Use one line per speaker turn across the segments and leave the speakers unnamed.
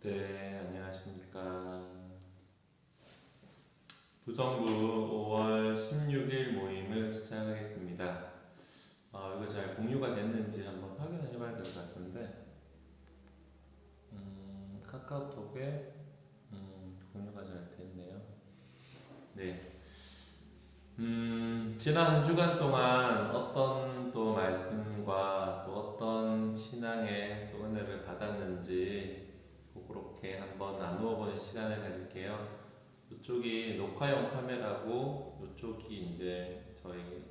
네, 안녕하십니까. 부정부 5월 16일 모임을 시작하겠습니다. 이거 잘 공유가 됐는지 한번 확인을 해봐야 될 것 같은데, 카카오톡에 공유가 잘 됐네요. 네. 지난 한 주간 동안 어떤 또 말씀과 또 어떤 신앙의 또 은혜를 받았는지 그렇게 한번 나누어 보는 시간을 가질게요. 이쪽이 녹화용 카메라고 이쪽이 이제 저희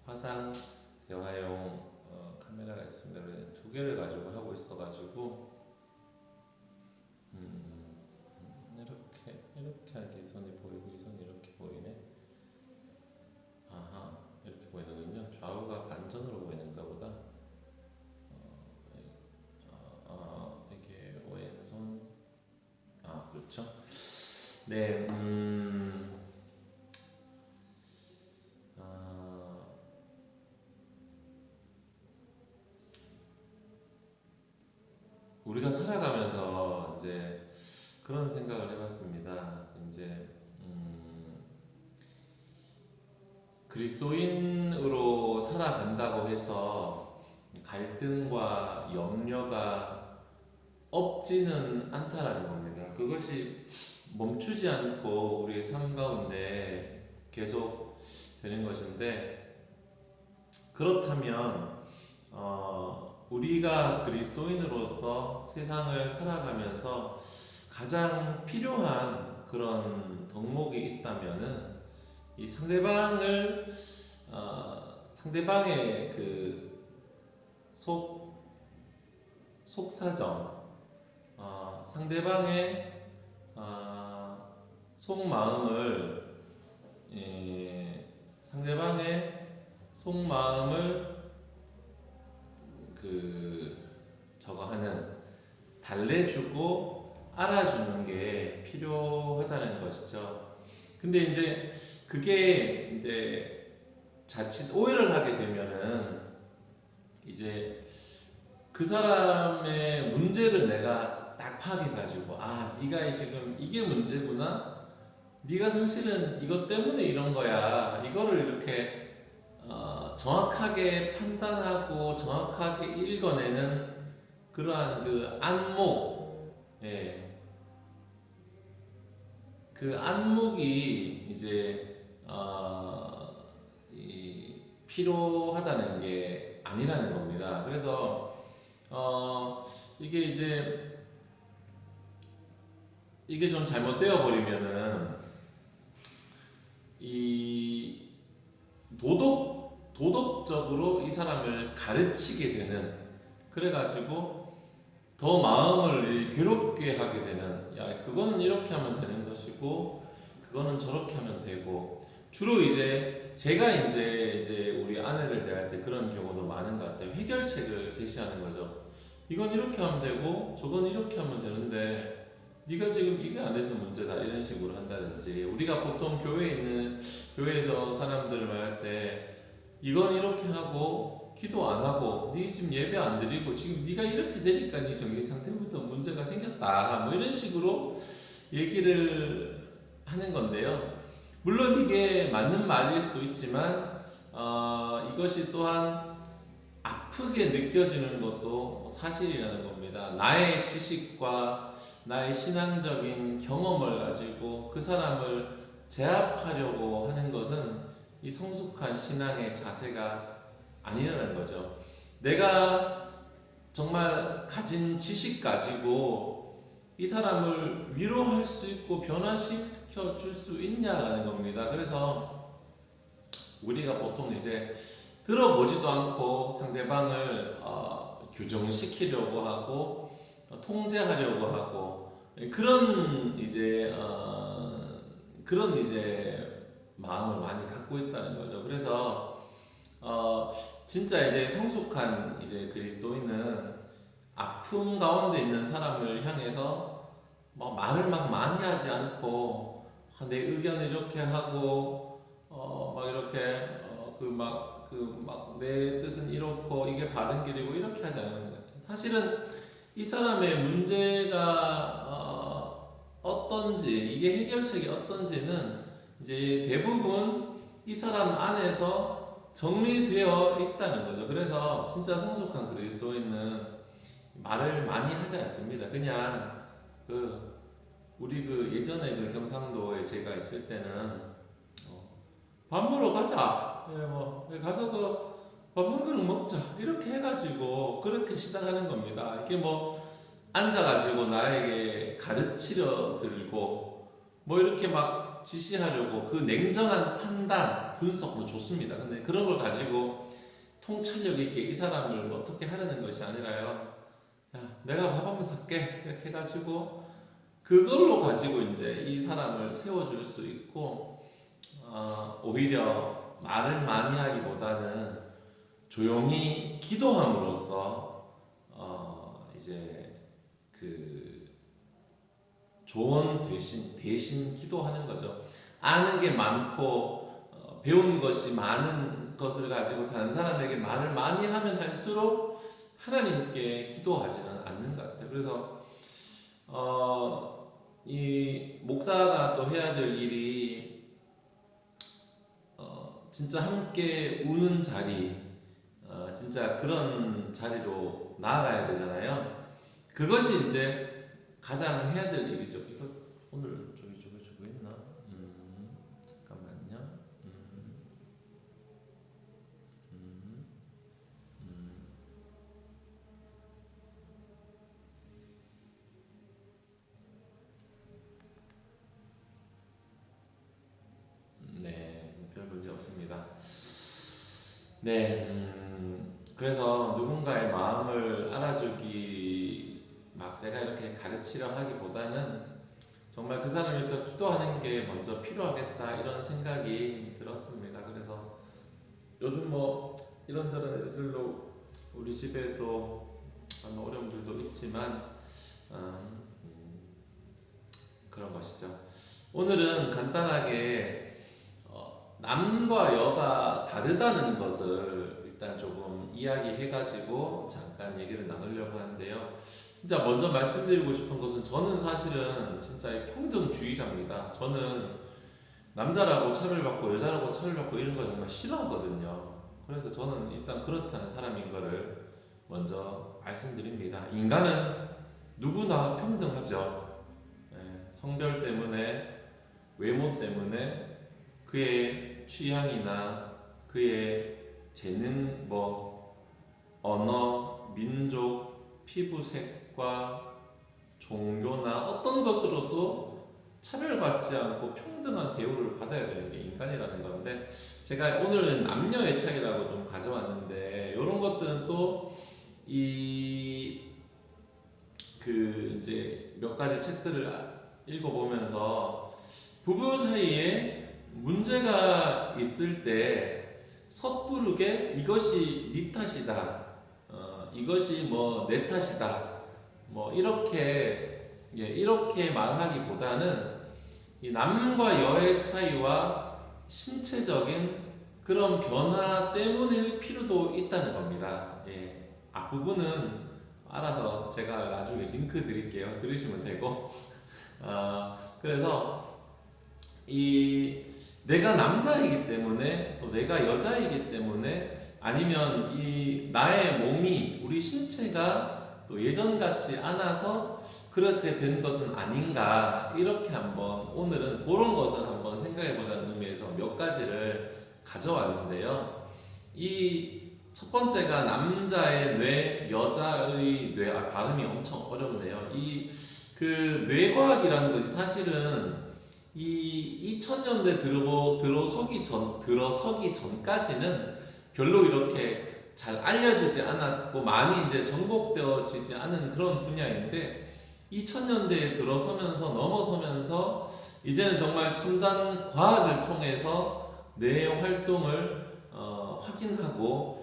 화상 대화용 카메라가 있습니다. 그래서 두 개를 가지고 하고 있어가지고 이렇게 하기 손이 보이고 이 손이 이렇게 보이네. 아하, 이렇게 보이는군요. 좌우가 반전으로 보이는가 보다. 이게 왼손. 그렇죠. 네. 우리가 살아가면서 이제 그런 생각을 해봤습니다. 이제 그리스도인으로 살아간다고 해서 갈등과 염려가 없지는 않다라는 겁니다. 그것이 멈추지 않고 우리의 삶 가운데 계속 되는 것인데, 그렇다면 우리가 그리스도인으로서 세상을 살아가면서 가장 필요한 그런 덕목이 있다면은 이 상대방의 그 속사정, 상대방의 속마음을 상대방의 속마음을 저거 하는, 달래주고 알아주는 게 필요하다는 것이죠. 근데 이제 그게 이제 자칫 오해를 하게 되면은 이제 그 사람의 문제를 내가 딱 파악해가지고, 네가 지금 이게 문제구나, 네가 사실은 이것 때문에 이런 거야, 이거를 이렇게 정확하게 판단하고 정확하게 읽어내는 그러한 그 안목, 그 안목이 이제 필요하다는 게 아니라는 겁니다. 그래서 이게 좀 잘못되어 버리면은 이 도덕적으로 이 사람을 가르치게 되는, 그래가지고 더 마음을 괴롭게 하게 되는, 야, 그거는 이렇게 하면 되는 것이고 그거는 저렇게 하면 되고, 주로 이제 제가 이제 우리 아내를 대할 때 그런 경우도 많은 것 같아요. 해결책을 제시하는 거죠. 이건 이렇게 하면 되고 저건 이렇게 하면 되는데 네가 지금 이게 안 돼서 문제다, 이런 식으로 한다든지, 우리가 보통 교회에서 사람들을 말할 때 이건 이렇게 하고 기도 안 하고 네 지금 예배 안 드리고 지금 네가 이렇게 되니까 네 정신 상태부터 문제가 생겼다, 뭐 이런 식으로 얘기를 하는 건데요. 물론 이게 맞는 말일 수도 있지만 이것이 또한 아프게 느껴지는 것도 사실이라는 겁니다. 나의 지식과 나의 신앙적인 경험을 가지고 그 사람을 제압하려고 하는 것은 이 성숙한 신앙의 자세가 아니라는 거죠. 내가 정말 가진 지식 가지고 이 사람을 위로할 수 있고 변화시켜 줄 수 있냐라는 겁니다. 그래서 우리가 보통 이제 들어보지도 않고 상대방을 교정시키려고 하고 통제하려고 하고 그런 마음을 많이 갖고 있다는 거죠. 그래서 진짜 이제 성숙한 그리스도인은 아픔 가운데 있는 사람을 향해서 말을 막 많이 하지 않고, 내 의견을 이렇게 하고 막 이렇게 내 뜻은 이렇고 이게 바른 길이고 이렇게 하지 않는 거예요. 사실은 이 사람의 문제가 어떤지, 이게 해결책이 어떤지는 이제 대부분 이 사람 안에서 정리되어 있다는 거죠. 그래서 진짜 성숙한 그리스도인은 말을 많이 하지 않습니다. 그냥 우리 예전에 경상도에 제가 있을 때는 밥 먹으러 가자. 예, 가서 밥 한 그릇 먹자. 이렇게 해가지고 그렇게 시작하는 겁니다. 이게 앉아가지고 나에게 가르치려 들고 이렇게 막 지시하려고 그 냉정한 판단, 분석 좋습니다. 근데 그런 걸 가지고 통찰력 있게 이 사람을 어떻게 하려는 것이 아니라요. 야, 내가 밥 한번 살게. 이렇게 해가지고 그걸로 가지고 이제 이 사람을 세워줄 수 있고, 오히려 말을 많이 하기보다는 조용히 기도함으로써 이제 조언 대신 기도하는 거죠. 아는 게 많고 배운 것이 많은 것을 가지고 다른 사람에게 말을 많이 하면 할수록 하나님께 기도하지는 않는 것 같아요. 그래서 이 목사가 또 해야 될 일이 진짜 함께 우는 자리, 진짜 그런 자리로 나아가야 되잖아요. 그것이 이제 가장 해야 될 일이죠. 이거 오늘 저기 있나? 잠깐만요. 네, 별 문제 없습니다. 네, 그래서 누군가의 마음을 알아주기, 막 내가 이렇게 가르치려 하기보다는 정말 그 사람을 위해서 기도하는 게 먼저 필요하겠다, 이런 생각이 들었습니다. 그래서 요즘 이런저런 애들로 우리 집에도 어려움들도 있지만 그런 것이죠. 오늘은 간단하게 남과 여가 다르다는 것을 일단 조금 이야기해가지고 잠깐 얘기를 나누려고 하는데요. 진짜 먼저 말씀드리고 싶은 것은, 저는 사실은 진짜 평등주의자입니다. 저는 남자라고 차별받고 여자라고 차별받고 이런 거 정말 싫어하거든요. 그래서 저는 일단 그렇다는 사람인 거를 먼저 말씀드립니다. 인간은 누구나 평등하죠. 성별 때문에, 외모 때문에, 그의 취향이나 그의 재능, 언어, 민족, 피부색과 종교나 어떤 것으로도 차별받지 않고 평등한 대우를 받아야 되는 게 인간이라는 건데, 제가 오늘은 남녀의 차이라고 좀 가져왔는데, 이런 것들은 또 이제 몇 가지 책들을 읽어보면서 부부 사이에 문제가 있을 때 섣부르게 이것이 네 탓이다, 이것이 내 탓이다, 이렇게 말하기보다는 이 남과 여의 차이와 신체적인 그런 변화 때문일 필요도 있다는 겁니다. 앞부분은 알아서 제가 나중에 링크 드릴게요. 들으시면 되고. 그래서 내가 남자이기 때문에, 또 내가 여자이기 때문에, 아니면 나의 몸이, 우리 신체가 또 예전같이 않아서 그렇게 된 것은 아닌가, 이렇게 오늘은 그런 것을 한번 생각해보자는 의미에서 몇 가지를 가져왔는데요. 첫 번째가 남자의 뇌, 여자의 뇌. 발음이 엄청 어렵네요. 뇌과학이라는 것이 사실은 2000년대 들어서기 전까지는 별로 이렇게 잘 알려지지 않았고 많이 이제 정복되어지지 않은 그런 분야인데, 2000년대에 넘어서면서 이제는 정말 첨단 과학을 통해서 뇌 활동을 확인하고,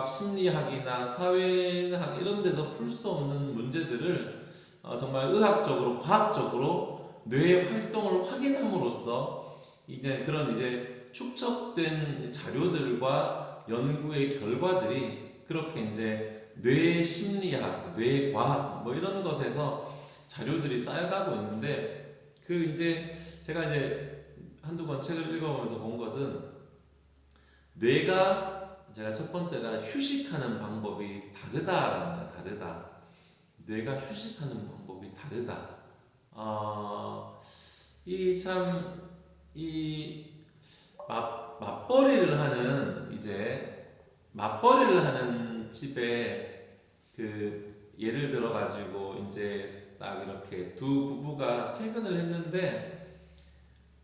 심리학이나 사회학 이런 데서 풀 수 없는 문제들을 정말 의학적으로, 과학적으로 뇌의 활동을 확인함으로써 그런 축적된 자료들과 연구의 결과들이 그렇게 이제 뇌 심리학, 뇌 과학 뭐 이런 것에서 자료들이 쌓여가고 있는데 그 이제 제가 이제 한두 권 책을 읽어보면서 본 것은 뇌가 제가 첫 번째가 휴식하는 방법이 다르다라는 거예요. 다르다. 뇌가 휴식하는 방법이 다르다. 이 맞벌이를 하는 맞벌이를 하는 집에 그 예를 들어 가지고 이제 딱 이렇게 두 부부가 퇴근을 했는데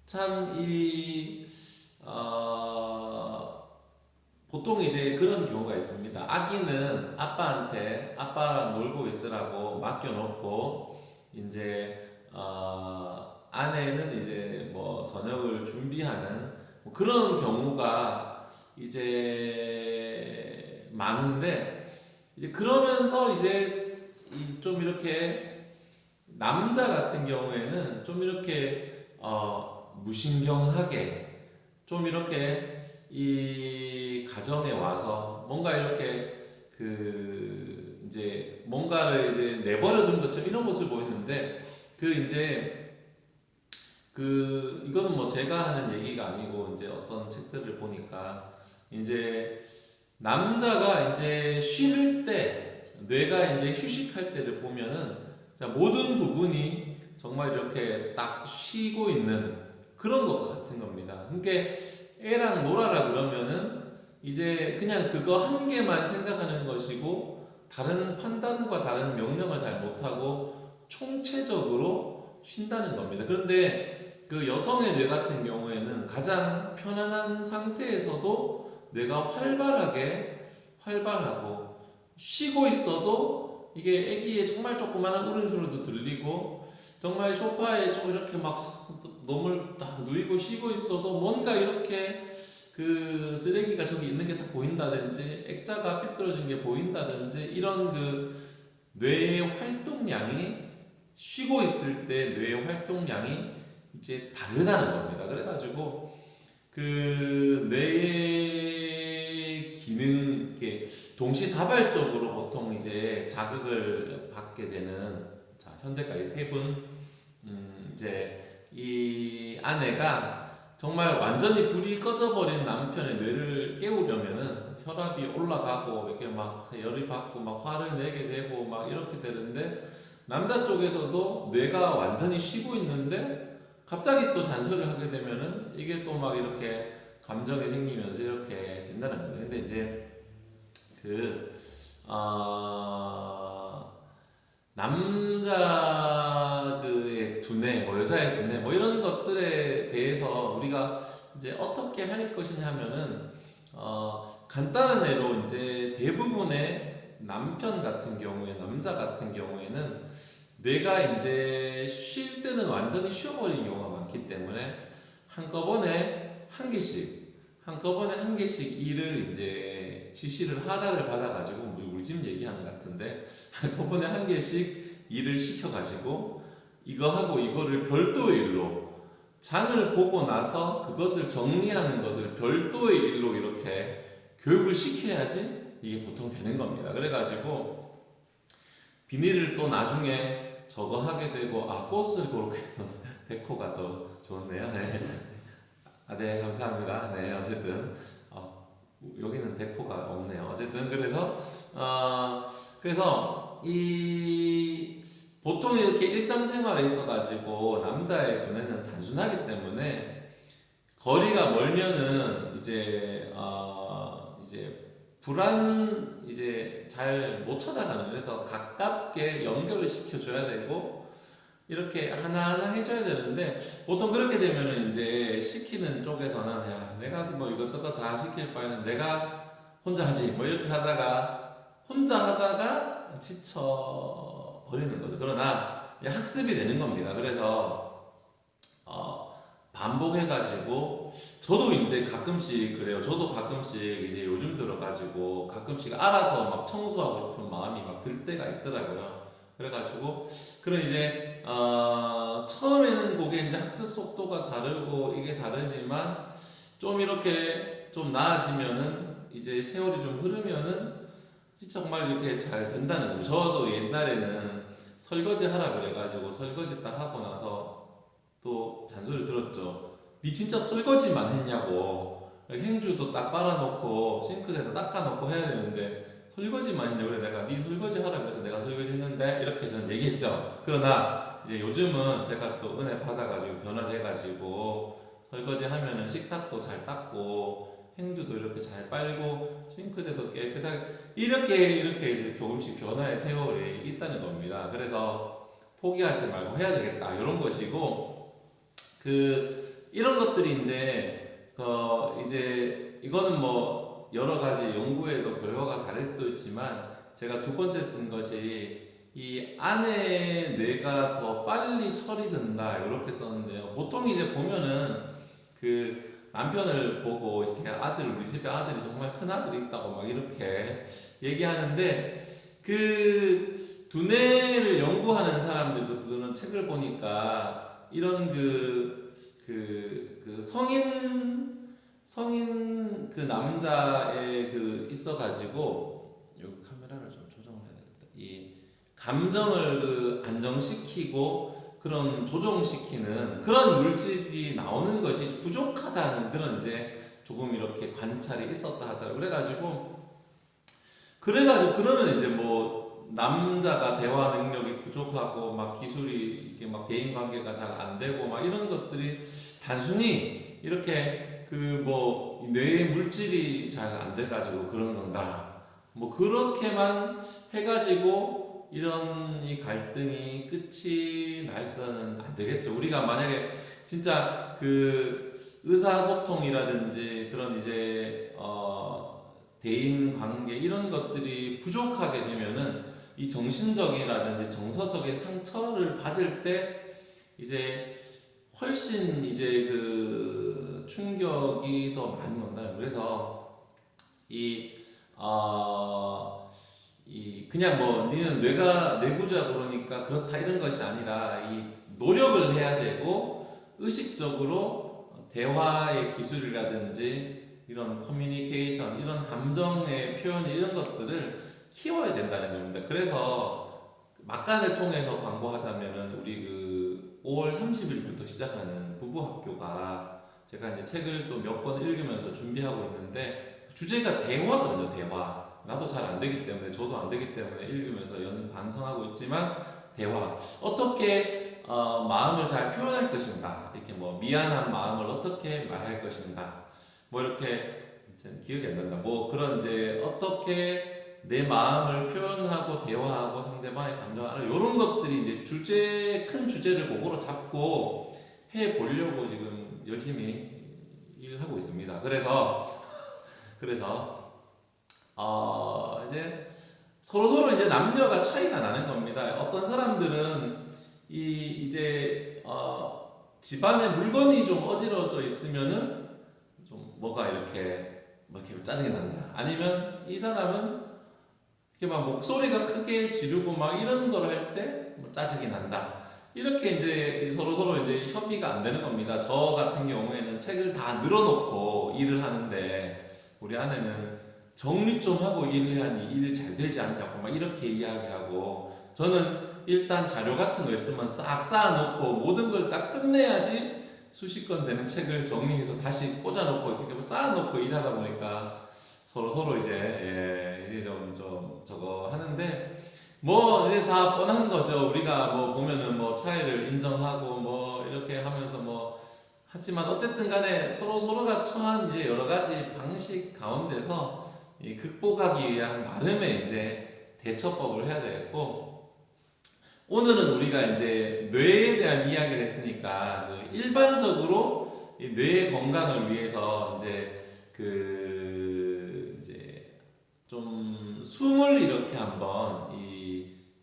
참 보통 이제 그런 경우가 있습니다. 아기는 아빠랑 놀고 있으라고 맡겨놓고 이제 아내는 이제 뭐 저녁을 준비하는 뭐 그런 경우가 이제 많은데 이제 그러면서 이제 좀 이렇게 남자 같은 경우에는 좀 이렇게 무신경하게 좀 이렇게 이 가정에 와서 뭔가 이렇게 그 이제 뭔가를 이제 내버려둔 것처럼 이런 모습을 보이는데 그 이제 그 이거는 뭐 제가 하는 얘기가 아니고 이제 어떤 책들을 보니까 이제 남자가 이제 쉴 때 뇌가 이제 휴식할 때를 보면은 모든 부분이 정말 이렇게 딱 쉬고 있는 그런 것 같은 겁니다. 그러니까 애랑 놀아라 그러면은 이제 그냥 그거 한 개만 생각하는 것이고 다른 판단과 다른 명령을 잘 못하고 총체적으로 쉰다는 겁니다. 그런데 그 여성의 뇌 같은 경우에는 가장 편안한 상태에서도 뇌가 활발하고 쉬고 있어도 이게 아기의 정말 조그마한 울음소리도 들리고 정말 소파에 좀 이렇게 막 몸을 딱 누이고 쉬고 있어도 뭔가 이렇게 그 쓰레기가 저기 있는 게 다 보인다든지 액자가 삐뚤어진 게 보인다든지 이런 그 뇌의 활동량이 쉬고 있을 때 뇌의 활동량이 이제 다르다는 겁니다. 그래가지고 그 뇌의 기능 이렇게 동시다발적으로 보통 이제 자극을 받게 되는 현재까지 세 분 이제 이 아내가 정말 완전히 불이 꺼져버린 남편의 뇌를 깨우려면은 혈압이 올라가고 이렇게 막 열이 받고 막 화를 내게 되고 막 이렇게 되는데 남자 쪽에서도 뇌가 완전히 쉬고 있는데 갑자기 또 잔소리를 하게 되면은 이게 또 막 이렇게 감정이 생기면서 이렇게 된다는 거예요. 근데 이제 남자 그의 두뇌, 뭐 여자의 두뇌, 뭐 이런 것들에 대해서 우리가 이제 어떻게 할 것이냐 하면은 간단한 예로 이제 대부분의 남편 같은 경우에 남자 같은 경우에는 뇌가 이제 쉴 때는 완전히 쉬어버린 경우가 많기 때문에 한꺼번에 한 개씩 일을 이제 지시를 하다를 받아가지고 우리 집 얘기하는 것 같은데 한꺼번에 한 개씩 일을 시켜가지고 이거 하고 이거를 별도의 일로 장을 보고 나서 그것을 정리하는 것을 별도의 일로 이렇게 교육을 시켜야지 이게 보통 되는 겁니다. 그래가지고 비닐을 또 나중에 저거 하게 되고 꽃을 그렇게 데코가 더 좋네요. 네. 네, 감사합니다. 네, 어쨌든 여기는 데코가 없네요. 어쨌든 그래서 이 보통 이렇게 일상생활에 있어가지고 남자의 두뇌는 단순하기 때문에 거리가 멀면은 이제 잘 못 찾아가는 그래서 가깝게 연결을 시켜줘야 되고 이렇게 하나하나 해줘야 되는데 보통 그렇게 되면은 이제 시키는 쪽에서는 야 내가 뭐 이것저것 다 시킬 바에는 내가 혼자 하지 뭐 이렇게 혼자 하다가 지쳐 버리는 거죠. 그러나 학습이 되는 겁니다. 그래서 반복해가지고 저도 이제 가끔씩 그래요. 저도 가끔씩 이제 요즘 들어가지고 가끔씩 알아서 막 청소하고 싶은 마음이 막 들 때가 있더라고요. 그래가지고 그런 이제 처음에는 그게 이제 학습 속도가 다르고 이게 다르지만 좀 이렇게 좀 나아지면은 이제 세월이 좀 흐르면은 정말 이렇게 잘 된다는 거예요. 저도 옛날에는 설거지 하라 그래가지고 설거지 딱 하고 나서 또 잔소리 들었죠. 니 진짜 설거지만 했냐고. 행주도 딱 빨아놓고 싱크대도 닦아놓고 해야 되는데 설거지만 했냐고. 그래 내가 니 설거지 하라 그래서 내가 설거지 했는데 이렇게 저는 얘기했죠. 그러나 이제 요즘은 제가 또 은혜 받아가지고 변화돼가지고 설거지 하면은 식탁도 잘 닦고 행주도 이렇게 잘 빨고 싱크대도 깨끗하게 이렇게 이제 조금씩 변화의 세월이 있다는 겁니다. 그래서 포기하지 말고 해야 되겠다 이런 것이고, 이런 것들이 이제 이거는 뭐 여러 가지 연구에도 결과가 다를 수도 있지만 제가 두 번째 쓴 것이 이 아내의 뇌가 더 빨리 처리된다 이렇게 썼는데요. 보통 이제 보면은 남편을 보고 이렇게 우리 집에 아들이 정말 큰 아들이 있다고 막 이렇게 얘기하는데, 두뇌를 연구하는 사람들은 책을 보니까 이런 성인 남자의 있어가지고 여기 카메라를 좀 조정을 해야 되겠다. 이 감정을 안정시키고 그런 조정시키는 그런 물질이 나오는 것이 부족하다는 그런 이제 조금 이렇게 관찰이 있었다 하더라고요. 그래가지고 그러면 이제 뭐 남자가 대화 능력이 부족하고 막 기술이 이렇게 막 대인 관계가 잘 안 되고 막 이런 것들이 단순히 이렇게 뭐 뇌의 물질이 잘 안 돼가지고 그런 건가, 뭐 그렇게만 해가지고 이런 이 갈등이 끝이 날 거는 안 되겠죠. 우리가 만약에 진짜 의사소통이라든지 그런 이제 대인 관계 이런 것들이 부족하게 되면은 이 정신적이라든지 정서적인 상처를 받을 때 이제 훨씬 이제 충격이 더 많이 온다는. 그래서 그냥 뭐 니는 뇌가 뇌구조야 그러니까 그렇다 이런 것이 아니라 이 노력을 해야 되고 의식적으로 대화의 기술이라든지 이런 커뮤니케이션 이런 감정의 표현 이런 것들을 키워야 된다는 겁니다. 그래서 막간을 통해서 광고하자면은 우리 5월 30일부터 시작하는 부부학교가 제가 이제 책을 또 몇 권 읽으면서 준비하고 있는데 주제가 대화거든요. 대화. 나도 잘 안 되기 때문에 저도 안 되기 때문에 읽으면서 반성하고 있지만 대화 어떻게 마음을 잘 표현할 것인가, 이렇게 뭐 미안한 마음을 어떻게 말할 것인가, 뭐 이렇게 기억이 안 난다. 뭐 그런 이제 어떻게 내 마음을 표현하고 대화하고 상대방의 감정을 알아, 이런 것들이 이제 큰 주제를 그거로 잡고 해 보려고 지금 열심히 일하고 있습니다. 그래서 이제 서로 이제 남녀가 차이가 나는 겁니다. 어떤 사람들은 이제 집안에 물건이 좀 어지러져 있으면은 좀 뭐가 이렇게 짜증이 난다. 아니면 이 사람은 이렇게 막 목소리가 크게 지르고 막 이런 걸 할 때 뭐 짜증이 난다. 이렇게 이제 서로 이제 협의가 안 되는 겁니다. 저 같은 경우에는 책을 다 늘어놓고 일을 하는데 우리 아내는 정리 좀 하고 일을 해야니 일 잘 되지 않냐고 막 이렇게 이야기하고, 저는 일단 자료 같은 거 있으면 싹 쌓아놓고 모든 걸 딱 끝내야지 수십 권 되는 책을 정리해서 다시 꽂아놓고 이렇게 쌓아놓고 일하다 보니까 서로 이제 좀 저거 하는데, 뭐 이제 다 뻔한 거죠. 우리가 뭐 보면은 뭐 차이를 인정하고 뭐 이렇게 하면서 뭐 하지만 어쨌든 간에 서로가 처한 이제 여러 가지 방식 가운데서 극복하기 위한 나름의 이제 대처법을 해야 되겠고, 오늘은 우리가 이제 뇌에 대한 이야기를 했으니까 일반적으로 이 뇌의 건강을 위해서 이제 이제 좀 숨을 이렇게 한번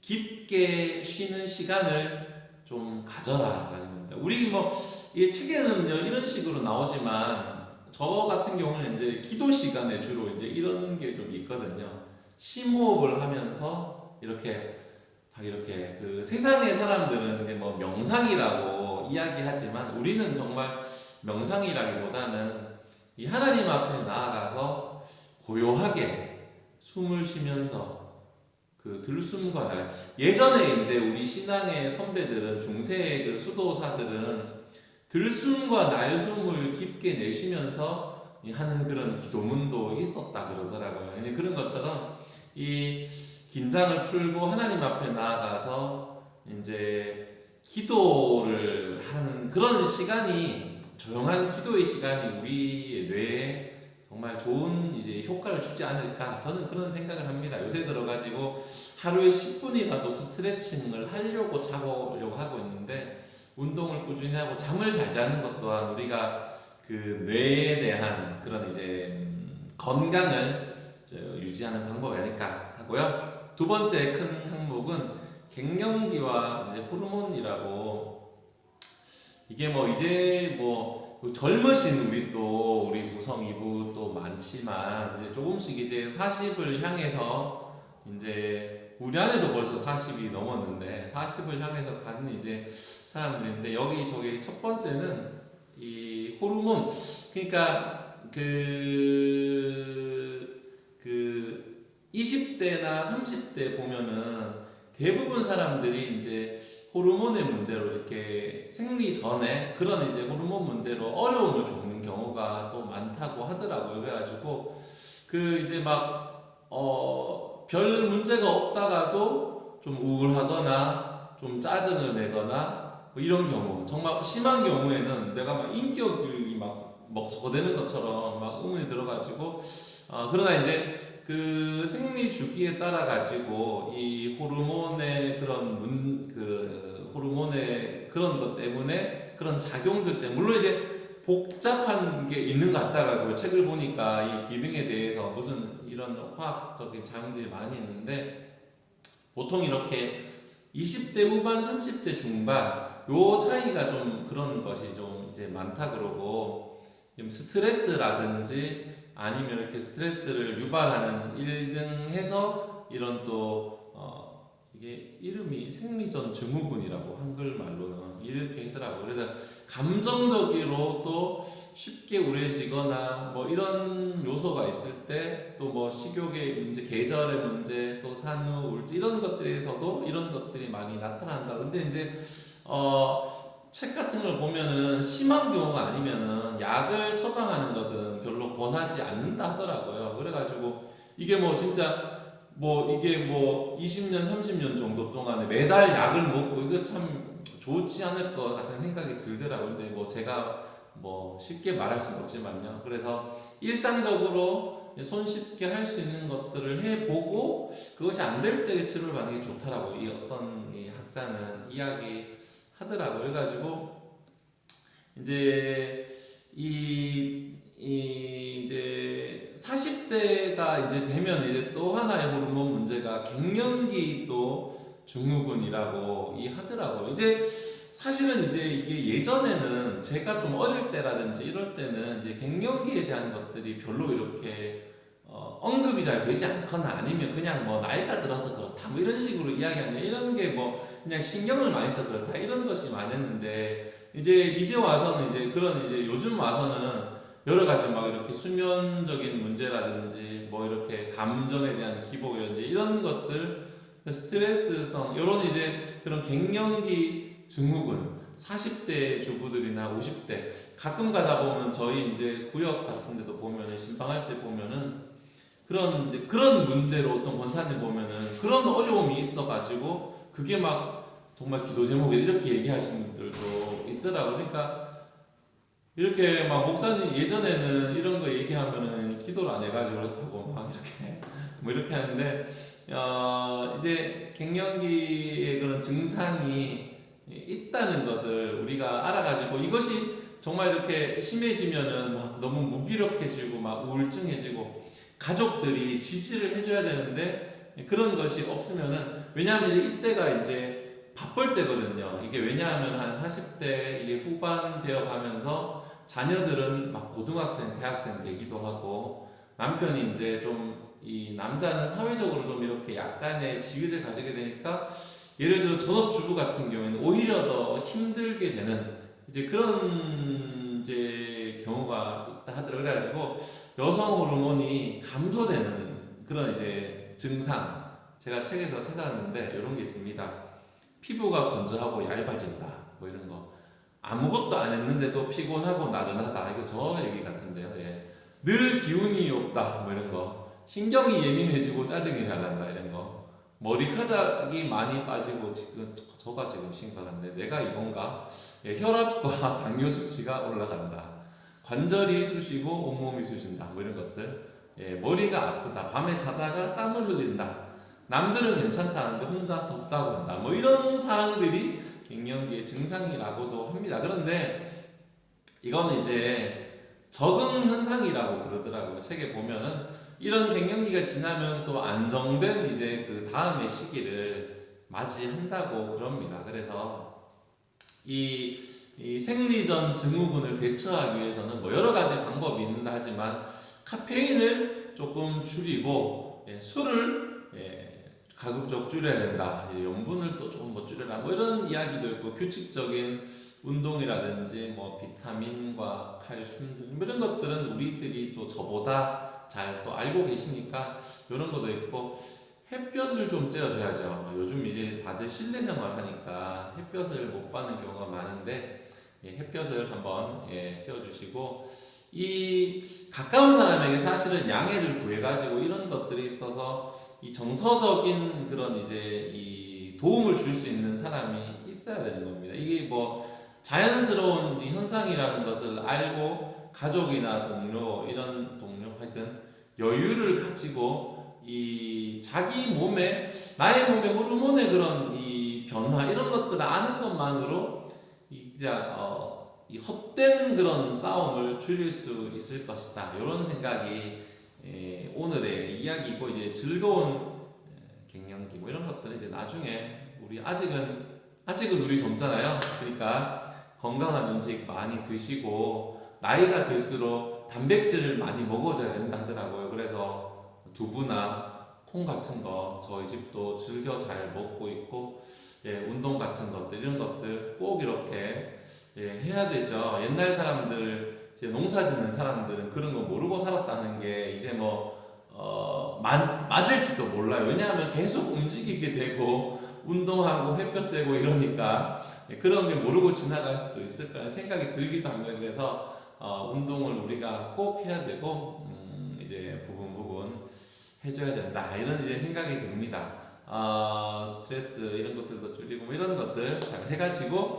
깊게 쉬는 시간을 좀 가져라라는 겁니다. 우리 뭐 이 책에는요 이런 식으로 나오지만 저 같은 경우는 이제 기도 시간에 주로 이제 이런 게 좀 있거든요. 심호흡을 하면서 이렇게 세상의 사람들은 이제 뭐 명상이라고 이야기하지만 우리는 정말 명상이라기보다는 이 하나님 앞에 나아가서 고요하게 숨을 쉬면서 그 들숨과 날, 예전에 이제 우리 신앙의 선배들은, 중세의 그 수도사들은 들숨과 날숨을 깊게 내쉬면서 하는 그런 기도문도 있었다 그러더라고요. 그런 것처럼 이 긴장을 풀고 하나님 앞에 나아가서 이제 기도를 하는 그런 시간이, 조용한 기도의 시간이 우리의 뇌에 정말 좋은 이제 효과를 주지 않을까, 저는 그런 생각을 합니다. 요새 들어가지고 하루에 10분이라도 스트레칭을 하려고 자보려고 하고 있는데, 운동을 꾸준히 하고 잠을 잘 자는 것 또한 우리가 그 뇌에 대한 그런 이제 건강을 유지하는 방법이 아닐까 하고요. 두 번째 큰 항목은 갱년기와 이제 호르몬이라고, 이게 뭐 이제 뭐 젊으신 우리 구성 이부 또 많지만, 이제 조금씩 이제 40을 향해서, 이제 우리 안에도 벌써 40이 넘었는데 40을 향해서 가는 이제 사람들인데, 여기 저기 첫 번째는 이 호르몬, 그러니까 그 20대나 30대 보면은 대부분 사람들이 이제 호르몬의 문제로, 이렇게 생리 전에 그런 이제 호르몬 문제로 어려움을 겪는 경우가 또 많다고 하더라고요. 그래가지고 그 이제 막 별 문제가 없다가도 좀 우울하거나 좀 짜증을 내거나 뭐 이런 경우, 정말 심한 경우에는 내가 막 인격이 막 저되는 것처럼 막 의문이 들어가지고, 그러나 이제 그 생리 주기에 따라 가지고 이 호르몬의 호르몬의 그런 것 때문에, 그런 작용들 때문에, 물론 이제 복잡한 게 있는 것 같더라고요. 책을 보니까 이 기능에 대해서 무슨 이런 화학적인 작용들이 많이 있는데, 보통 이렇게 20대 후반, 30대 중반 요 사이가 좀 그런 것이 좀 이제 많다 그러고, 스트레스라든지 아니면 이렇게 스트레스를 유발하는 일 등 해서 이런 또 이게 이름이 생리전 증후군이라고 한글말로는 이렇게 하더라고요. 그래서 감정적으로 또 쉽게 우울해지거나 뭐 이런 요소가 있을 때, 또 뭐 식욕의 문제, 계절의 문제, 또 산후 우울증 이런 것들에서도 이런 것들이 많이 나타난다. 근데 이제 책 같은 걸 보면은 심한 경우가 아니면은 약을 처방하는 것은 별로 권하지 않는다 하더라고요. 그래가지고 이게 뭐 진짜 뭐 이게 뭐 20년 30년 정도 동안에 매달 약을 먹고, 이거 참 좋지 않을 것 같은 생각이 들더라고요. 근데 뭐 제가 뭐 쉽게 말할 수는 없지만요. 그래서 일상적으로 손쉽게 할 수 있는 것들을 해보고, 그것이 안 될 때 치료를 받는 게 좋다라고 이 어떤 이 학자는 이야기 하더라고요. 그래가지고 이제 이제 40대가 이제 되면 이제 또 하나의 호르몬 문제가 갱년기 또 증후군이라고 하더라고요. 이제 사실은 이제 이게 예전에는 제가 좀 어릴 때라든지 이럴 때는 이제 갱년기에 대한 것들이 별로 이렇게 언급이 잘 되지 않거나, 아니면 그냥 뭐 나이가 들어서 그렇다 뭐 이런 식으로 이야기하는, 이런 게 뭐 그냥 신경을 많이 써 그렇다 이런 것이 많았는데, 이제 와서는 이제 그런 이제 요즘 와서는 여러 가지 막 이렇게 수면적인 문제라든지 뭐 이렇게 감정에 대한 기복이라든지 이런 것들, 스트레스성 이런 이제 그런 갱년기 증후군, 40대 주부들이나 50대 가끔 가다 보면 저희 이제 구역 같은 데도 보면은, 신방할 때 보면은 그런 문제로 어떤 권사님 보면은 그런 어려움이 있어가지고 그게 막 정말 기도 제목에 이렇게 얘기하시는 분들도 있더라고. 그러니까 이렇게 막 목사님 예전에는 이런 거 얘기하면은 기도를 안 해가지고 그렇다고 막 이렇게 뭐 이렇게 하는데, 이제 갱년기의 그런 증상이 있다는 것을 우리가 알아가지고, 이것이 정말 이렇게 심해지면은 막 너무 무기력해지고 막 우울증해지고, 가족들이 지지를 해줘야 되는데 그런 것이 없으면은, 왜냐하면 이제 이때가 이제 바쁠 때거든요. 이게 왜냐하면 한 40대 이게 후반 되어 가면서 자녀들은 막 고등학생, 대학생 되기도 하고, 남편이 이제 좀 이 남자는 사회적으로 좀 이렇게 약간의 지위를 가지게 되니까, 예를 들어 전업주부 같은 경우에는 오히려 더 힘들게 되는 이제 그런 이제 경우가 있다 하더라고요. 그래가지고 여성 호르몬이 감소되는 그런 이제 증상 제가 책에서 찾아왔는데 이런 게 있습니다. 피부가 건조하고 얇아진다 뭐 이런 거. 아무것도 안 했는데도 피곤하고 나른하다. 이거 저 얘기 같은데요. 예. 늘 기운이 없다 뭐 이런 거. 신경이 예민해지고 짜증이 잘 난다 이런 거. 머리카락이 많이 빠지고 지금 저가 지금 심각한데 내가 이건가? 예, 혈압과 당뇨 수치가 올라간다. 관절이 쑤시고 온몸이 쑤신다. 뭐 이런 것들. 예, 머리가 아프다. 밤에 자다가 땀을 흘린다. 남들은 괜찮다는데 혼자 덥다고 한다. 뭐 이런 사항들이 갱년기의 증상이라고도 합니다. 그런데 이거는 이제 적응 현상이라고 그러더라고요. 책에 보면은 이런 갱년기가 지나면 또 안정된 이제 그 다음의 시기를 맞이한다고 그럽니다. 그래서 이 생리전 증후군을 대처하기 위해서는 뭐 여러 가지 방법이 있는다 하지만 카페인을 조금 줄이고 술을 가급적 줄여야 된다. 염분을 또 조금 뭐 줄여라. 뭐 이런 이야기도 있고 규칙적인 운동이라든지 뭐 비타민과 칼슘 등 이런 것들은 우리들이 또 저보다 잘 또 알고 계시니까 이런 것도 있고 햇볕을 좀 쬐어줘야죠. 요즘 이제 다들 실내 생활 하니까 햇볕을 못 받는 경우가 많은데 햇볕을 한번 쬐어주시고 이 가까운 사람에게 사실은 양해를 구해가지고 이런 것들이 있어서 이 정서적인 그런 이제 이 도움을 줄 수 있는 사람이 있어야 되는 겁니다. 이게 뭐 자연스러운 현상이라는 것을 알고 가족이나 동료 이런 동료 하여튼 여유를 가지고 이 자기 몸에 나의 몸의 호르몬의 그런 이 변화 이런 것들을 아는 것만으로 이제 이 헛된 그런 싸움을 줄일 수 있을 것이다. 이런 생각이 오늘의 이야기고 이제 즐거운 갱년기 뭐 이런 것들은 이제 나중에 우리 아직은 우리 젊잖아요. 그러니까 건강한 음식 많이 드시고 나이가 들수록 단백질을 많이 먹어줘야 된다 하더라고요. 그래서 두부나 콩 같은 거 저희 집도 즐겨 잘 먹고 있고 운동 같은 것들 이런 것들 꼭 이렇게 해야 되죠. 옛날 사람들 이제 농사 짓는 사람들은 그런 거 모르고 살았다는 게 이제 맞을지도 몰라요. 왜냐하면 계속 움직이게 되고 운동하고 햇볕 쬐고 이러니까 그런 게 모르고 지나갈 수도 있을 거라는 생각이 들기도 합니다. 그래서 운동을 우리가 꼭 해야 되고 이제 부분 해줘야 된다 이런 이제 생각이 듭니다. 스트레스 이런 것들도 줄이고 뭐 이런 것들 잘 해가지고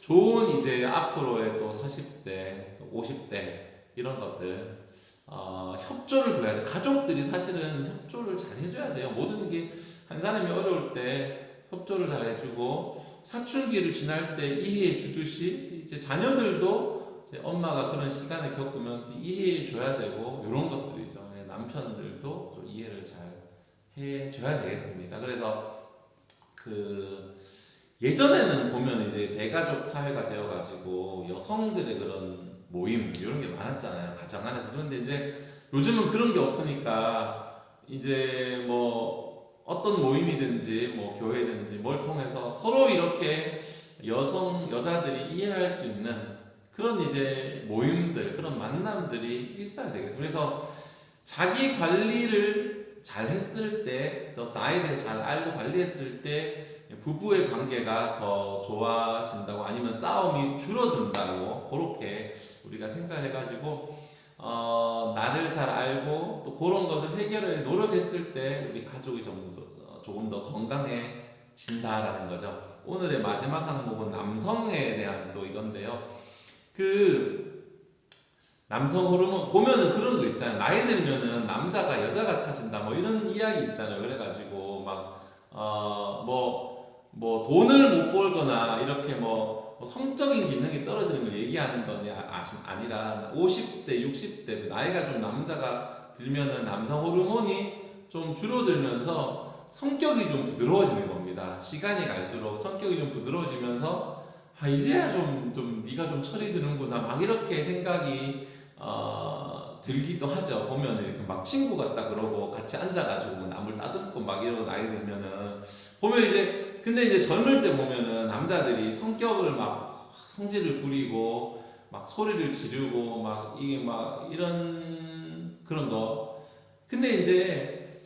좋은 이제 앞으로의 또 40대 또 50대 이런 것들 협조를 구해야죠. 가족들이 사실은 협조를 잘 해줘야 돼요. 모든 게 한 사람이 어려울 때 협조를 잘 해주고 사춘기를 지날 때 이해해 주듯이 이제 자녀들도 이제 엄마가 그런 시간을 겪으면 이해해 줘야 되고 이런 것들이죠. 남편들도 좀 이해를 잘 해줘야 되겠습니다. 그래서 예전에는 보면 이제 대가족 사회가 되어가지고 여성들의 그런 모임 이런 게 많았잖아요. 가정 안에서. 그런데 이제 요즘은 그런 게 없으니까 이제 뭐 어떤 모임이든지 뭐 교회든지 뭘 통해서 서로 이렇게 여자들이 이해할 수 있는 그런 이제 모임들 그런 만남들이 있어야 되겠습니다. 그래서 자기 관리를 잘 했을 때 또 나에 대해 잘 알고 관리했을 때 부부의 관계가 더 좋아진다고 아니면 싸움이 줄어든다고 그렇게 우리가 생각을 해가지고 나를 잘 알고 또 그런 것을 해결해 노력했을 때 우리 가족이 조금 더 건강해진다라는 거죠. 오늘의 마지막 항목은 남성에 대한 또 이건데요. 남성 호르몬 보면은 그런 거 있잖아요. 나이 들면은 남자가 여자 같아진다 뭐 이런 이야기 있잖아요. 그래가지고 뭐 돈을 못 벌거나 이렇게 뭐 성적인 기능이 떨어지는 걸 얘기하는 건 아니라 50대, 60대 나이가 좀 남자가 들면은 남성 호르몬이 좀 줄어들면서 성격이 좀 부드러워지는 겁니다. 시간이 갈수록 성격이 좀 부드러워지면서 이제야 좀 네가 좀 철이 드는구나 막 이렇게 생각이 들기도 하죠. 보면은 이렇게 막 친구 같다 그러고 같이 앉아가지고 남을 따듬고 막 이러고 나이 들면은 보면 이제 근데 이제 젊을 때 보면은 남자들이 성격을 막 성질을 부리고 막 소리를 지르고 막 이게 막 이런 그런 거. 근데 이제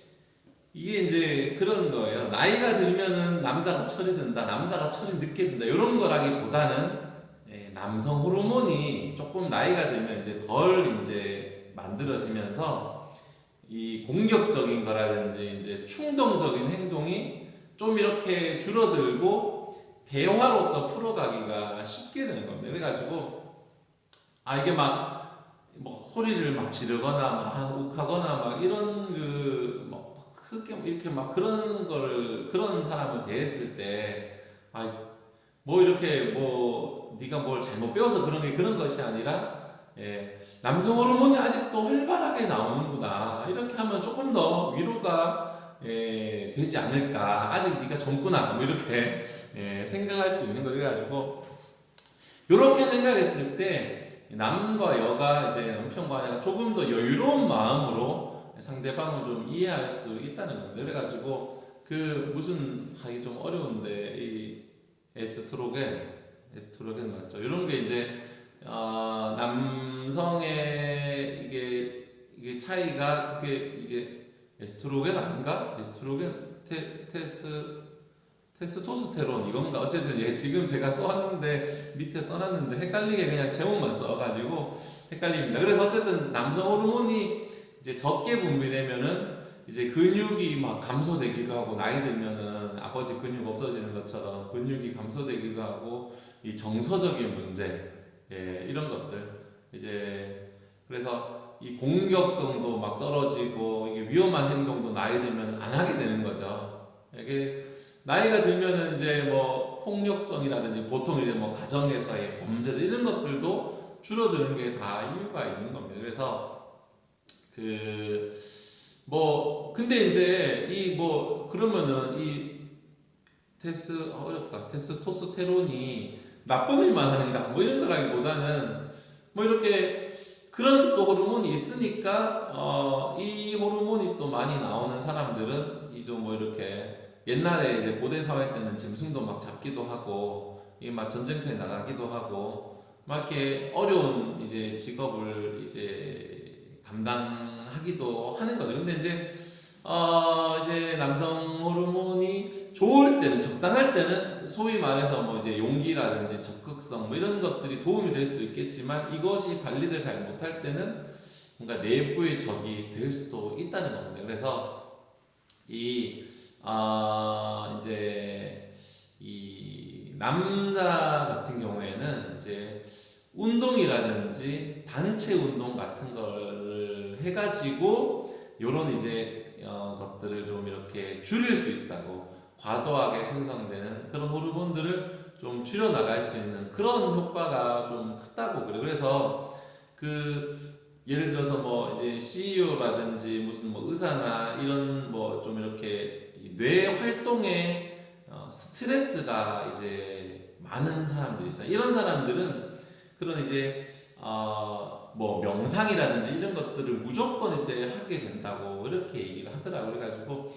이게 이제 그런 거예요. 나이가 들면은 남자가 철이 든다, 남자가 철이 늦게 든다, 이런 거라기보다는 남성 호르몬이 조금 나이가 들면 이제 덜 이제 만들어지면서 이 공격적인 거라든지 이제 충동적인 행동이 좀 이렇게 줄어들고 대화로서 풀어가기가 쉽게 되는 겁니다. 그래가지고 이게 막 뭐 소리를 막 지르거나 막 욱하거나 막 이런 그뭐 크게 이렇게 막 그런 사람을 대했을 때 뭐 이렇게 뭐 네가 뭘 잘못 배워서 그런 것이 아니라 남성 호르몬이 아직도 활발하게 나오는구나, 이렇게 하면 조금 더 위로가 되지 않을까, 아직 네가 젊구나, 뭐 이렇게 생각할 수 있는 거. 그래가지고 이렇게 생각했을 때 남과 여가 이제 남편과 아내가 조금 더 여유로운 마음으로 상대방을 좀 이해할 수 있다는 겁니다. 그래가지고 그 무슨 하기 좀 어려운데 이 에스트로겐 맞죠? 이런 게 이제 남성의 이게 차이가 그게 이게 에스트로겐 아닌가? 에스트로겐 테스토스테론 이건가? 어쨌든 지금 제가 써왔는데 밑에 써놨는데 헷갈리게 그냥 제목만 써가지고 헷갈립니다. 그래서 어쨌든 남성 호르몬이 이제 적게 분비되면은 이제 근육이 막 감소되기도 하고, 나이 들면은 아버지 근육 없어지는 것처럼 근육이 감소되기도 하고, 이 정서적인 문제 이런 것들 이제 그래서 이 공격성도 막 떨어지고, 이게 위험한 행동도 나이 들면 안 하게 되는 거죠. 이게 나이가 들면은 이제 뭐 폭력성이라든지 보통 이제 뭐 가정에서의 범죄들 이런 것들도 줄어드는 게 다 이유가 있는 겁니다. 그래서 근데 이제 그러면은 이 테스토스테론이 나쁜 일만 하는가 뭐 이런 거라기보다는 뭐 이렇게 그런 또 호르몬이 있으니까 이 호르몬이 또 많이 나오는 사람들은 이 좀 뭐 이렇게 옛날에 이제 고대 사회 때는 짐승도 막 잡기도 하고, 이 막 전쟁터에 나가기도 하고, 막 이렇게 어려운 이제 직업을 이제 감당하기도 하는 거죠. 근데 이제 남성 호르몬이 좋을 때는, 적당할 때는 소위 말해서 뭐 이제 용기라든지 적극성 뭐 이런 것들이 도움이 될 수도 있겠지만, 이것이 관리를 잘 못할 때는 뭔가 내부의 적이 될 수도 있다는 겁니다. 그래서 이제 이 남자 같은 경우에는 이제 운동이라든지 단체 운동 같은 거를 해가지고 요런 이제 것들을 좀 이렇게 줄일 수 있다고, 과도하게 생성되는 그런 호르몬들을 좀 줄여 나갈 수 있는 그런 효과가 좀 크다고 그래요. 그래서 예를 들어서 뭐 이제 CEO라든지 무슨 뭐 의사나 이런 뭐 좀 이렇게 뇌 활동에 스트레스가 이제 많은 사람들 있잖아요. 이런 사람들은 그런 이제 뭐 명상이라든지 이런 것들을 무조건 이제 하게 된다고 이렇게 얘기를 하더라고요. 그래가지고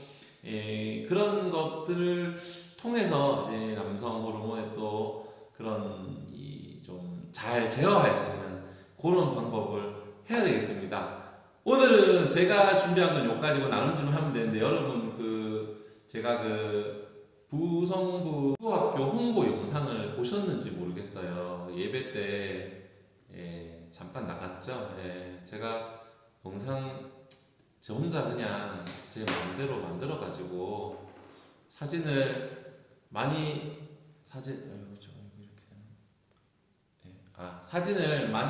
그런 것들을 통해서 이제 남성 호르몬의 또 그런 좀 잘 제어할 수 있는 그런 방법을 해야 되겠습니다. 오늘은 제가 준비한 건 여기까지고 나눔쯤 하면 되는데, 여러분 제가 부성부 학교 홍보 영상을 보셨는지 모르겠어요. 예배 때 잠깐 나갔죠. 제가 영상 저 혼자 그냥 제 마음대로 만들어 가지고 사진을 많이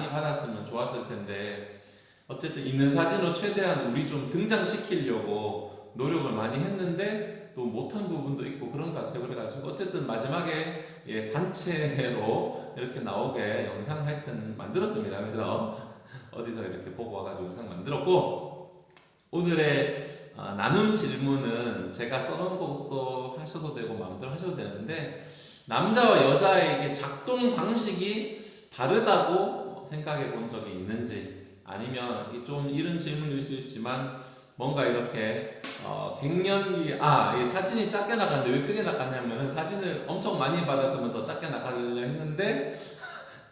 받았으면 좋았을 텐데, 어쨌든 있는 사진으로 최대한 우리 좀 등장시키려고 노력을 많이 했는데 또 못한 부분도 있고 그런 것 같아요. 그래가지고 어쨌든 마지막에 단체로 이렇게 나오게 영상 하여튼 만들었습니다. 그래서 어디서 이렇게 보고 와가지고 영상 만들었고, 오늘의 나눔 질문은 제가 써놓은 것도 하셔도 되고 마음대로 하셔도 되는데, 남자와 여자에게 작동 방식이 다르다고 생각해 본 적이 있는지, 아니면 좀 이런 질문일 수 있지만 뭔가 이렇게 갱년기 이 사진이 작게 나갔는데 왜 크게 나갔냐면은 사진을 엄청 많이 받았으면 더 작게 나가려 했는데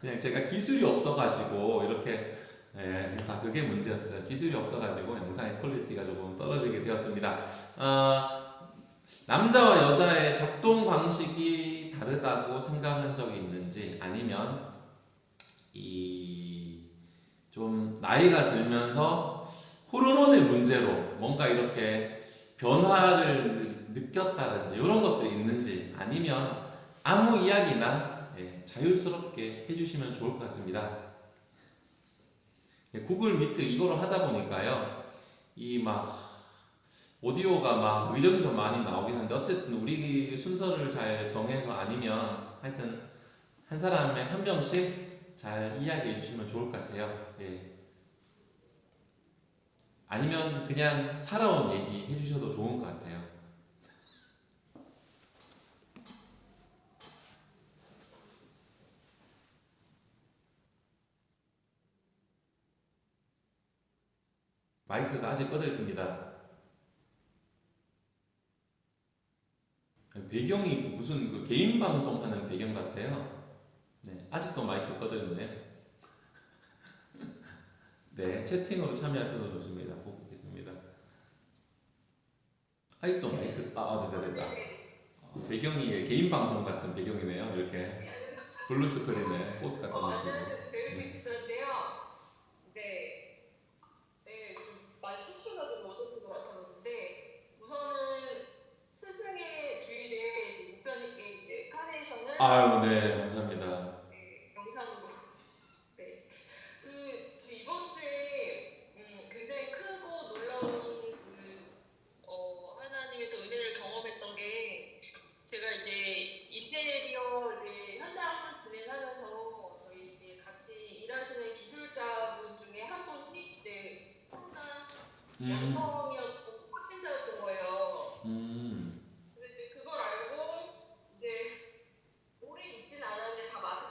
그냥 제가 기술이 없어가지고 이렇게 예, 다 그게 문제였어요. 기술이 없어가지고 영상의 퀄리티가 조금 떨어지게 되었습니다. 남자와 여자의 작동 방식이 다르다고 생각한 적이 있는지, 아니면 이 좀 나이가 들면서 호르몬의 문제로 뭔가 이렇게 변화를 느꼈다든지 이런 것들이 있는지, 아니면 아무 이야기나 자유스럽게 해주시면 좋을 것 같습니다. 구글 미트 이거로 하다 보니까요, 이 막 오디오가 막 의정에서 많이 나오긴 한데, 어쨌든 우리 순서를 잘 정해서, 아니면 하여튼 한 사람에 한 명씩 잘 이야기해 주시면 좋을 것 같아요. 예. 아니면 그냥 살아온 얘기 해주셔도 좋은 것 같아요. 마이크가 아직 꺼져 있습니다. 배경이 무슨 그 개인 방송하는 배경 같아요. 네, 아직도 마이크 꺼져 있네요. 네, 채팅으로 참여하셔도 좋습니다. 보고 있겠습니다. 아직도 마이크, 됐다. 배경이 개인 방송 같은 배경이네요. 이렇게 블루 스크린에 꽃 갖다 놓으시고. 네.
네, 네, 많이 추출하고 얻어본 것 같았는데, 우선은 스승의 주일에 우편님께 이제 카네이션을
아유, 네, 감사합니다.
영상으로 이번 주에 굉장히 크고 놀라운 하나님의 또 은혜를 경험했던 게, 제가 이제 인테리어 이제 현장을 진행하면서 저희 이제 같이 일하시는 기술자분 중에 한 분이 이제 코로나 양성이었고 확진자였던 거예요. 그래서 이제 그걸 알고 이제 오래 있진 않았는데 다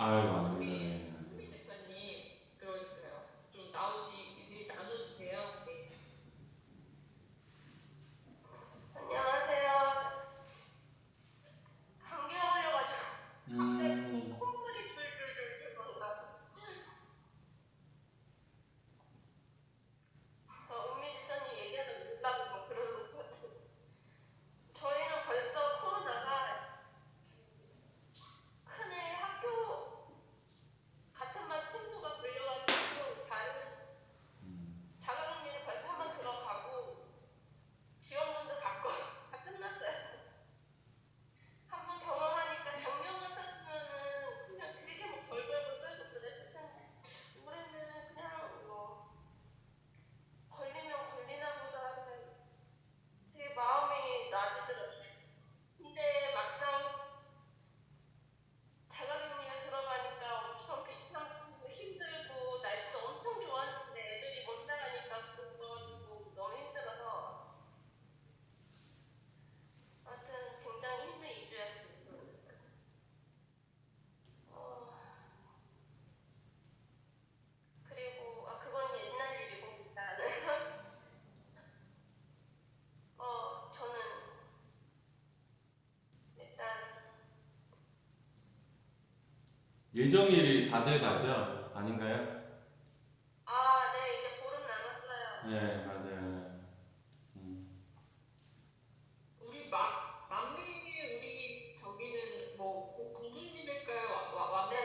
아유,
우리
아닙니다.
수미 집사님 그러니까요. 좀 나눠도 돼요? 네.
안녕하세요. 감기 걸려가지고 갑자기 콧물이 줄줄줄줄 나서 은미 지사님 얘기하다 놀라고 막 그러는 것 같아요. 저희는 벌써 코로나가 큰애 학교 같은 반 친구가 걸려가지고 다른 자가격리를 벌써 한 번 들어가고 지원금도 받고 다 끝났어요. 한 번 경험하니까 작년 같았으면은 그냥 되게 뭐 벌벌벌 떨고 그랬을 텐데 올해는 그냥 뭐 걸리면 걸리나 보다 그냥 되게 마음이 나아지더라고요. 근데 막상 자가격리가 들어가니까 엄청 비상도 힘들고 날씨도 엄청 좋았는데 애들이 못 나가니까 그거 너무 힘들어서 하여튼 굉장히 힘든 2주였습니다. 그리고 그건 옛날 일이고 일단은 저는 일단
예정일이 다들 가죠? 아닌가요?
네 이제 보름 남았어요.
네, 맞아요.
우리 막내는 우리 저기는 뭐 공주님일까요? 왕
네,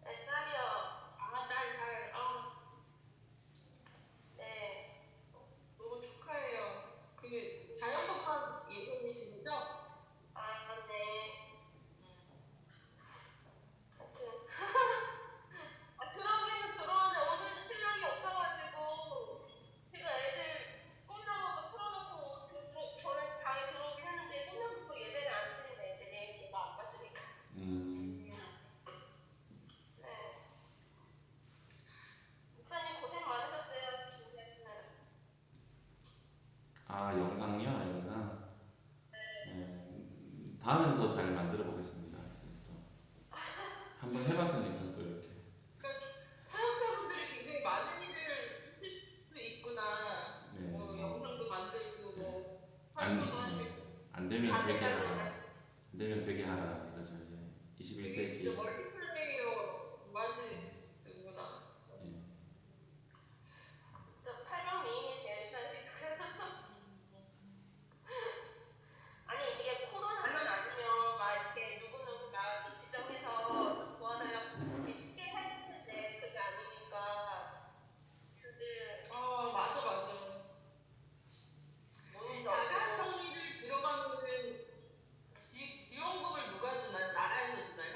딸이요.
딸.
네,
너무 축하해요. 그게 자연법한 예정이시죠?
네. 하여튼 들어오기는 들어오는데 오늘 신랑이 없어가지고 제가 애들 꿈나무도 틀어놓고 전에 방에 들어오긴 했는데 꿈나무도 예배를 안 드리네. 애들이 얘가 안 봐주니까. 네. 목사님 고생 많으셨어요. 준비하시느라.
영상이요? 영상? 네. 다음엔 더 잘 만들어 보겠습니다. 또 한번 해봤으니까 또 이렇게.
그러니까 사역자분들이 굉장히 많은 일을 하실 수 있구나.
네.
영상도 만들고 뭐
안,
활동도 하시고.
안 되면
안
되게
되면
하라. 안 되면 되게 하라. 그러죠 이제
되게 진짜
21세기.
멀티플레이어 하시는구나.
또 탈명 미인이 되어 있어야 되고요. 아니 이게 코로나만 아니면 막 이렇게 누구누구가 지정해서 도와달라고 이렇게 쉽게 할 텐데 그게 아니니까 그들
맞아.
뭔지
자가격리를 들어가면은 지원금을 누가 주나요? 나라에서 주나요?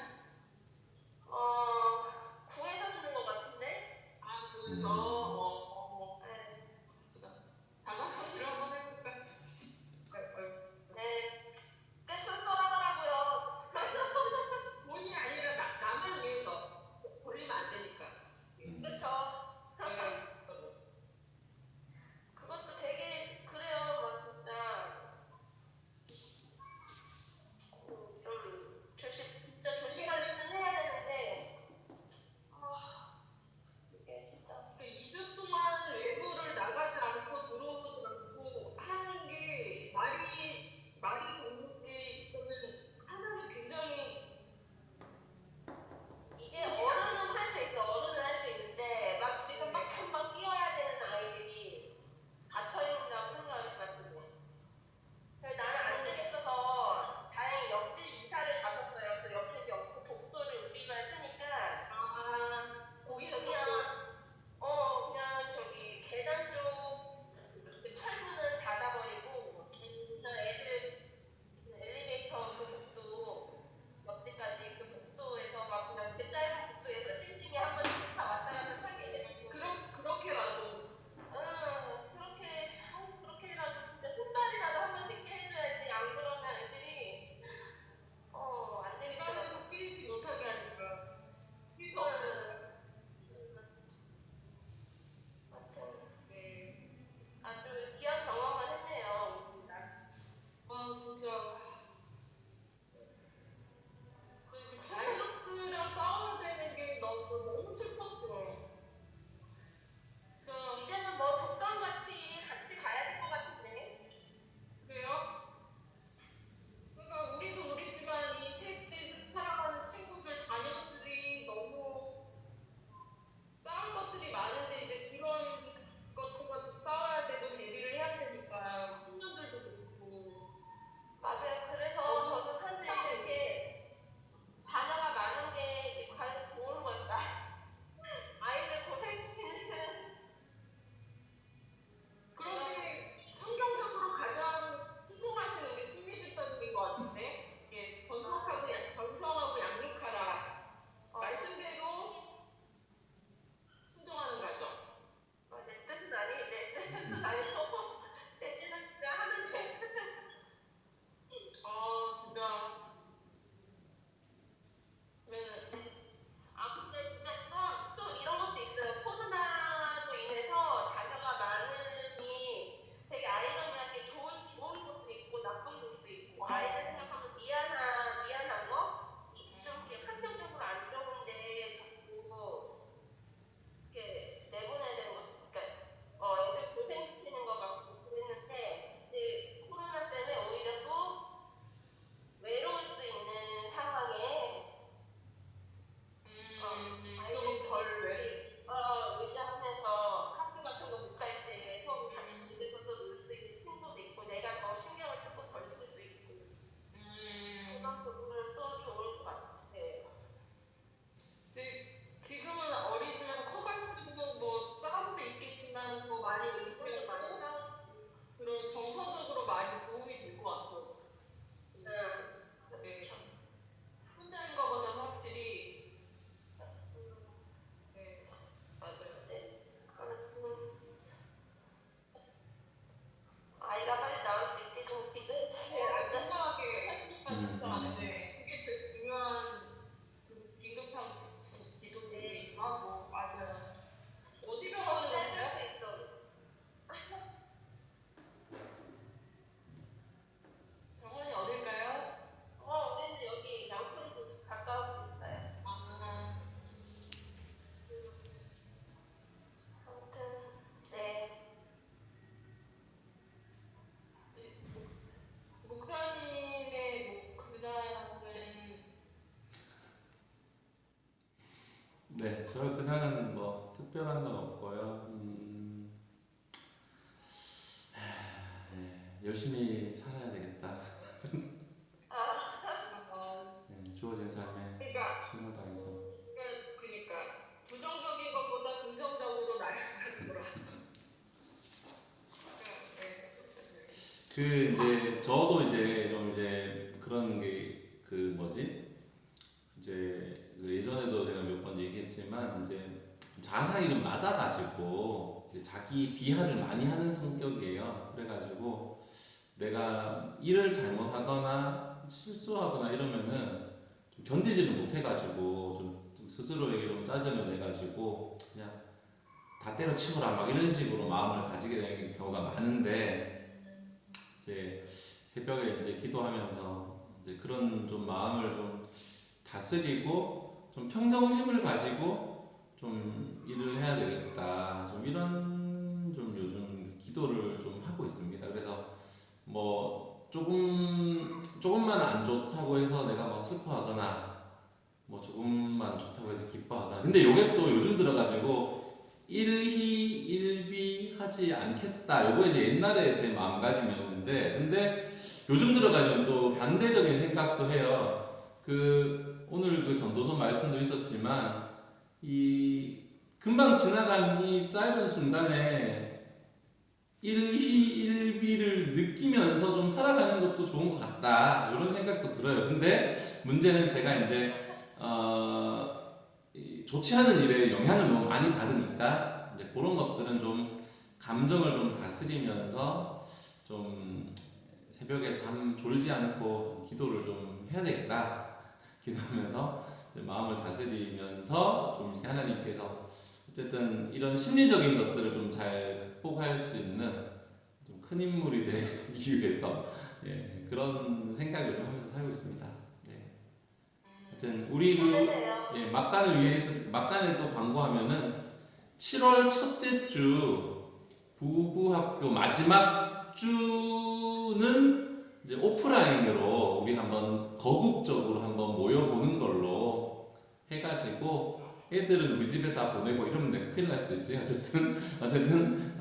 네, 저 그날은 뭐 특별한 건 없고요. 네, 열심히 살아야 되겠다. 네, 주어진 삶에
그러니까
최선을 다해서.
그러니까 부정적인 것보다 긍정적으로 나아가는 거라.
그 이제 저도 이제 좀 이제 그런 게 그 뭐지? 이제 예전에도 제가 몇 번 얘기했지만 이제 자상이 좀 낮아가지고 이제 자기 비하를 많이 하는 성격이에요. 그래가지고 내가 일을 잘못하거나 실수하거나 이러면은 좀 견디지를 못해가지고 좀 스스로에게 좀 짜증을 내가지고 그냥 다 때려치워라 막 이런 식으로 마음을 가지게 되는 경우가 많은데 이제 새벽에 이제 기도하면서 이제 그런 좀 마음을 좀 다스리고 좀 평정심을 가지고 좀 일을 해야 되겠다. 좀 이런 좀 요즘 기도를 좀 하고 있습니다. 그래서 뭐 조금만 안 좋다고 해서 내가 뭐 슬퍼하거나 뭐 조금만 좋다고 해서 기뻐하거나. 근데 요게 또 요즘 들어가지고 일희일비 하지 않겠다. 요거 이제 옛날에 제 마음가짐이었는데 근데 요즘 들어가지고 또 반대적인 생각도 해요. 그 오늘 그 전도서 말씀도 있었지만 이 금방 지나간 이 짧은 순간에 일희일비를 느끼면서 좀 살아가는 것도 좋은 것 같다 이런 생각도 들어요. 근데 문제는 제가 이제 좋지 않은 일에 영향을 너무 많이 받으니까 이제 그런 것들은 좀 감정을 좀 다스리면서 좀 새벽에 잠 졸지 않고 기도를 좀 해야 되겠다. 기도하면서 마음을 다스리면서 좀 이렇게 하나님께서 어쨌든 이런 심리적인 것들을 좀 잘 극복할 수 있는 좀 큰 인물이 되기 위해서 예, 그런 생각을 좀 하면서 살고 있습니다. 네. 하여튼 우리 예, 막간을 위해서 막간에 또 광고하면은 7월 첫째 주 부부학교 마지막 주는 이제 오프라인으로 우리 한번 거국적으로 한번 모여보는 걸로 해가지고 애들은 우리 집에 다 보내고 이러면 내가 큰일 날 수도 있지. 어쨌든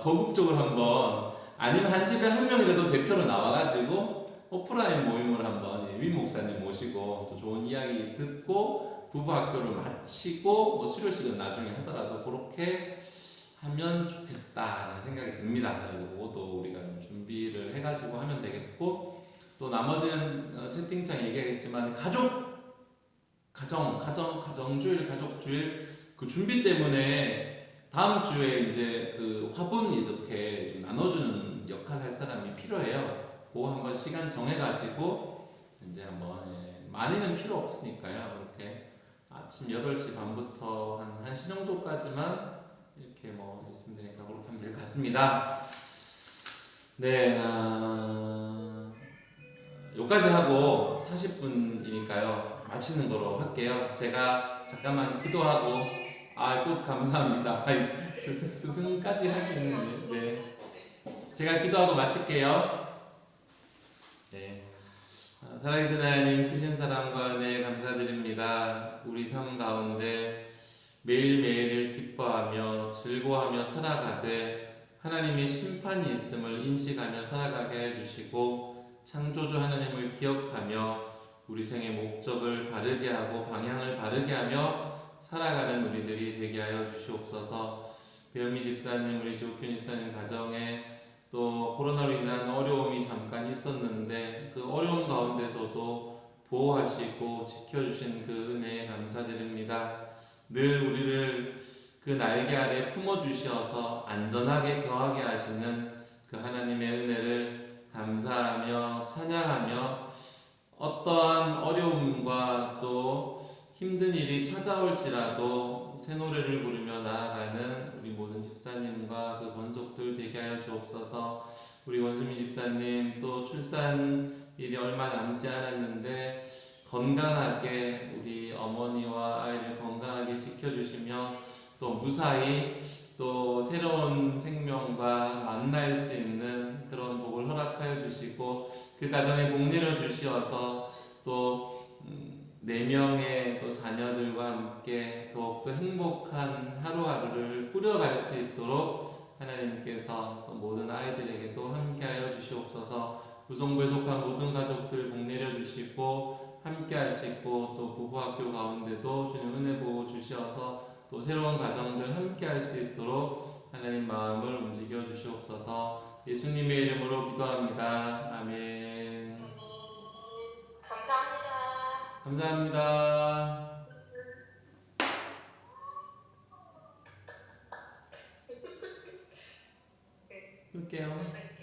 거국적으로 한번 아니면 한 집에 한 명이라도 대표로 나와가지고 오프라인 모임을 한번 윈 목사님 모시고 또 좋은 이야기 듣고 부부학교를 마치고 뭐 수료식은 나중에 하더라도 그렇게 하면 좋겠다라는 생각이 듭니다. 그리고 또 우리가 준비를 해가지고 하면 되겠고 또 나머지는 채팅창 얘기하겠지만 가정주일, 가족주일 그 준비 때문에 다음 주에 이제 그 화분 이렇게 좀 나눠주는 역할 할 사람이 필요해요. 그거 한번 시간 정해가지고 이제 한번 많이는 필요 없으니까요. 이렇게 아침 8시 반부터 한 1시 정도까지만 이렇게 뭐 있으면 되니까 그렇게 하면 될 것 같습니다. 네, 여기까지 하고 40분이니까요. 마치는 거로 할게요. 제가 잠깐만 기도하고 꽃 감사합니다. 스승까지 하기는 네. 제가 기도하고 마칠게요. 네. 살아계신 하나님 크신 사랑과 은혜 감사드립니다. 우리 삶 가운데 매일매일을 기뻐하며 즐거워하며 살아가되 하나님의 심판이 있음을 인식하며 살아가게 해주시고 창조주 하나님을 기억하며 우리 생의 목적을 바르게 하고 방향을 바르게 하며 살아가는 우리들이 되게 하여 주시옵소서. 배은미 집사님, 우리 조규 집사님 가정에 또 코로나로 인한 어려움이 잠깐 있었는데 그 어려움 가운데서도 보호하시고 지켜주신 그 은혜에 감사드립니다. 늘 우리를 그 날개 아래 품어주셔서 안전하게 거하게 하시는 그 하나님의 은혜를 감사하며 찬양하며 어떠한 어려움과 또 힘든 일이 찾아올지라도 새 노래를 부르며 나아가는 우리 모든 집사님과 그 권속들 되게 하여 주옵소서. 우리 원수미 집사님 또 출산일이 얼마 남지 않았는데 건강하게 우리 어머니와 아이를 건강하게 지켜주시며 또 무사히 또 새로운 생명과 만날 수 있는 그런 복을 허락하여 주시고 그 가정에 복 내려 주시어서 또
4명의 또 자녀들과 함께 더욱더 행복한 하루하루를 꾸려갈 수 있도록 하나님께서 또 모든 아이들에게도 함께하여 주시옵소서. 구성부에 속한 모든 가족들 복 내려 주시고 함께 하시고 또 부부학교 가운데도 주님 은혜 보호 주시어서 또 새로운 가정들 함께 할 수 있도록 하나님 마음을 움직여 주시옵소서. 예수님의 이름으로 기도합니다. 아멘.
감사합니다.
감사합니다. 끌게요.
네.